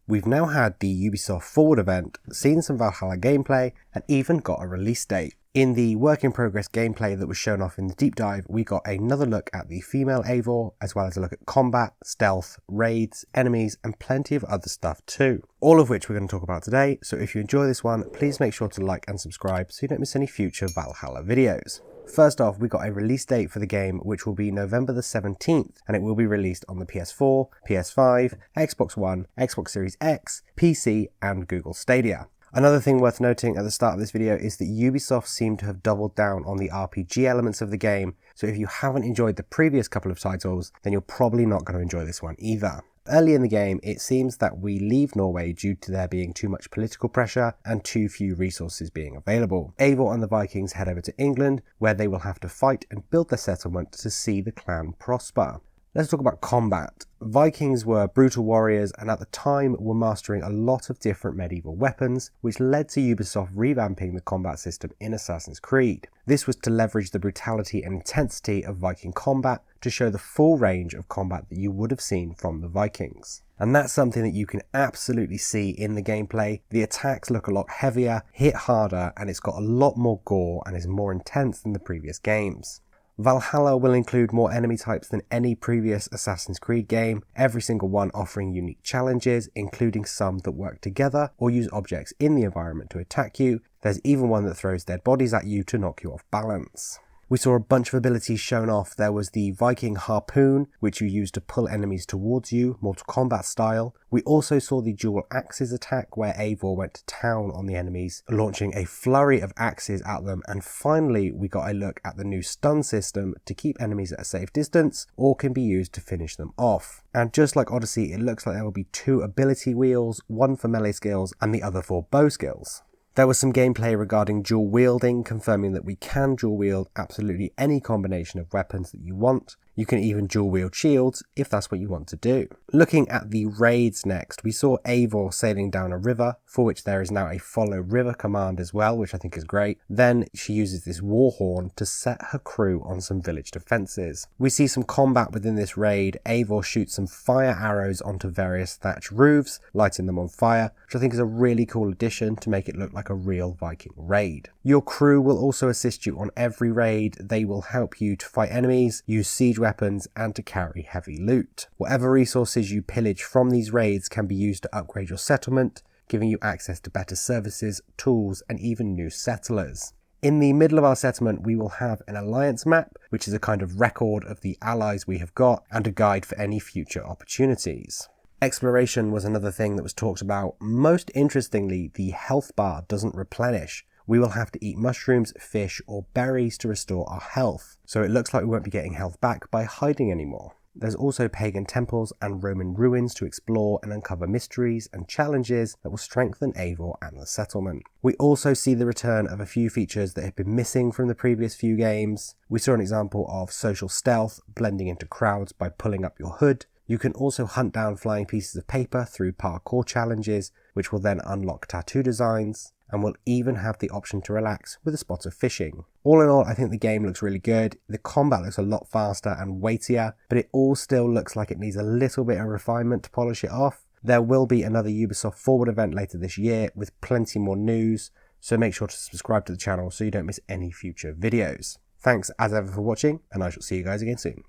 We've now had the Ubisoft Forward event, seen some Valhalla gameplay, and even got a release date. In the work in progress gameplay that was shown off in the deep dive, we got another look at the female Eivor, as well as a look at combat, stealth, raids, enemies, and plenty of other stuff too. All of which we're going to talk about today, so if you enjoy this one, please make sure to like and subscribe so you don't miss any future Valhalla videos. First off, we got a release date for the game, which will be November the 17th, and it will be released on the PS4, PS5, Xbox One, Xbox Series X, PC, and Google Stadia. Another thing worth noting at the start of this video is that Ubisoft seem to have doubled down on the RPG elements of the game, so if you haven't enjoyed the previous couple of titles, then you're probably not going to enjoy this one either. Early in the game, it seems that we leave Norway due to there being too much political pressure and too few resources being available. Eivor and the Vikings head over to England, where they will have to fight and build their settlement to see the clan prosper. Let's talk about combat. Vikings were brutal warriors and at the time were mastering a lot of different medieval weapons, which led to Ubisoft revamping the combat system in Assassin's Creed. This was to leverage the brutality and intensity of Viking combat to show the full range of combat that you would have seen from the Vikings. And that's something that you can absolutely see in the gameplay. The attacks look a lot heavier, hit harder, and it's got a lot more gore and is more intense than the previous games. Valhalla will include more enemy types than any previous Assassin's Creed game, every single one offering unique challenges, including some that work together or use objects in the environment to attack you. There's even one that throws dead bodies at you to knock you off balance. We saw a bunch of abilities shown off. There was the Viking Harpoon, which you use to pull enemies towards you, Mortal Kombat style. We also saw the dual axes attack, where Eivor went to town on the enemies, launching a flurry of axes at them. And finally, we got a look at the new stun system to keep enemies at a safe distance, or can be used to finish them off. And just like Odyssey, it looks like there will be two ability wheels, one for melee skills and the other for bow skills. There was some gameplay regarding dual wielding, confirming that we can dual wield absolutely any combination of weapons that you want. You can even dual wield shields if that's what you want to do. Looking at the raids next, we saw Eivor sailing down a river, for which there is now a follow river command as well, which I think is great. Then she uses this war horn to set her crew on some village defences. We see some combat within this raid. Eivor shoots some fire arrows onto various thatched roofs, lighting them on fire, which I think is a really cool addition to make it look like a real Viking raid. Your crew will also assist you on every raid. They will help you to fight enemies, use siege weapons, and to carry heavy loot. Whatever resources you pillage from these raids can be used to upgrade your settlement, giving you access to better services, tools, and even new settlers. In the middle of our settlement, we will have an alliance map, which is a kind of record of the allies we have got, and a guide for any future opportunities. Exploration was another thing that was talked about. Most interestingly, the health bar doesn't replenish. We will have to eat mushrooms, fish, or berries to restore our health. So it looks like we won't be getting health back by hiding anymore. There's also pagan temples and Roman ruins to explore and uncover mysteries and challenges that will strengthen Eivor and the settlement. We also see the return of a few features that have been missing from the previous few games. We saw an example of social stealth, blending into crowds by pulling up your hood. You can also hunt down flying pieces of paper through parkour challenges, which will then unlock tattoo designs, and will even have the option to relax with a spot of fishing. All in all, I think the game looks really good. The combat looks a lot faster and weightier, but it all still looks like it needs a little bit of refinement to polish it off. There will be another Ubisoft Forward event later this year with plenty more news, so make sure to subscribe to the channel so you don't miss any future videos. Thanks as ever for watching, and I shall see you guys again soon.